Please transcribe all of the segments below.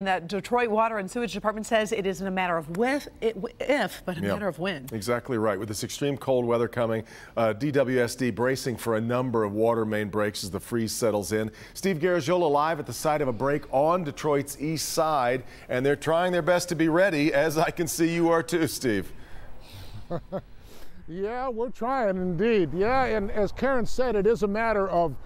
That Detroit Water and Sewage Department says it isn't a matter of if, but a matter of when. Exactly right. With this extreme cold weather coming, DWSD bracing for a number of water main breaks as the freeze settles in. Steve Garagiola live at the site of a break on Detroit's east side, and they're trying their best to be ready, as I can see you are too, Steve. Yeah, we're trying indeed. Yeah, and as Karen said, it is a matter of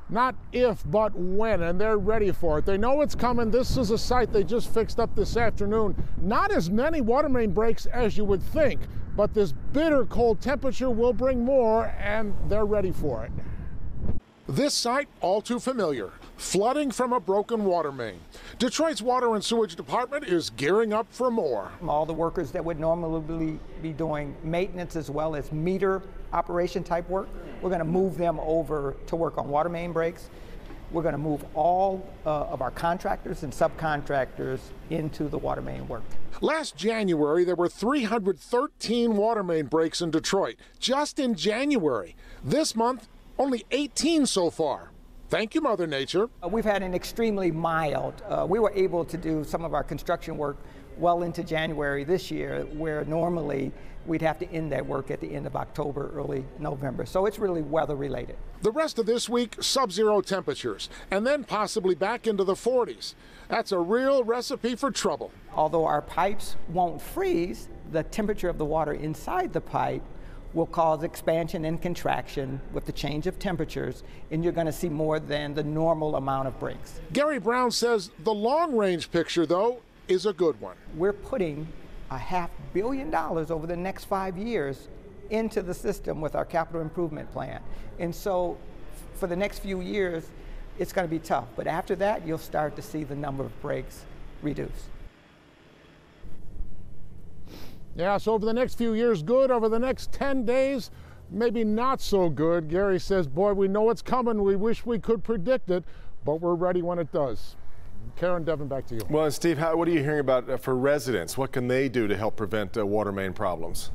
not if, but when, and they're ready for it. They know it's coming. This is a site they just fixed up this afternoon. Not as many water main breaks as you would think, but this bitter cold temperature will bring more, and they're ready for it. This site, all too familiar, flooding from a broken water main. Detroit's Water and Sewage Department is gearing up for more. All the workers that would normally be doing maintenance as well as meter operation type work, we're going to move them over to work on water main breaks. We're going to move all of our contractors and subcontractors into the water main work. Last January, there were 313 water main breaks in Detroit, just in January. This month, only 18 so far. Thank you, Mother Nature. We've had an extremely mild. We were able to do some of our construction work well into January this year, where normally we'd have to end that work at the end of October, early November. So it's really weather related. The rest of this week, sub-zero temperatures, and then possibly back into the 40s. That's a real recipe for trouble. Although our pipes won't freeze, the temperature of the water inside the pipe will cause expansion and contraction with the change of temperatures, and you're going to see more than the normal amount of breaks. Gary Brown says the long-range picture, though, is a good one. We're putting $500 million over the next 5 years into the system with our capital improvement plan. And so for the next few years, it's going to be tough. But after that, you'll start to see the number of breaks reduce. Yeah, so over the next few years, good. Over the next 10 days, maybe not so good. Gary says, boy, we know it's coming. We wish we could predict it, but we're ready when it does. Karen, Devin, back to you. Well, Steve, what are you hearing about for residents? What can they do to help prevent water main problems?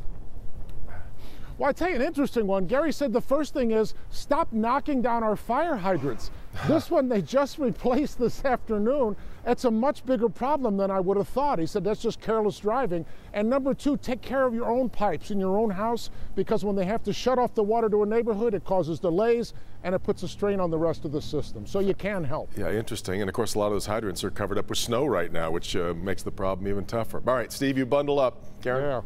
Well, I tell you an interesting one. Gary said the first thing is stop knocking down our fire hydrants. This one they just replaced this afternoon. It's a much bigger problem than I would have thought. He said that's just careless driving. And number two, take care of your own pipes in your own house, because when they have to shut off the water to a neighborhood, it causes delays and it puts a strain on the rest of the system. So you can help. Yeah, interesting. And of course, a lot of those hydrants are covered up with snow right now, which makes the problem even tougher. All right, Steve, you bundle up. Karen? Yeah.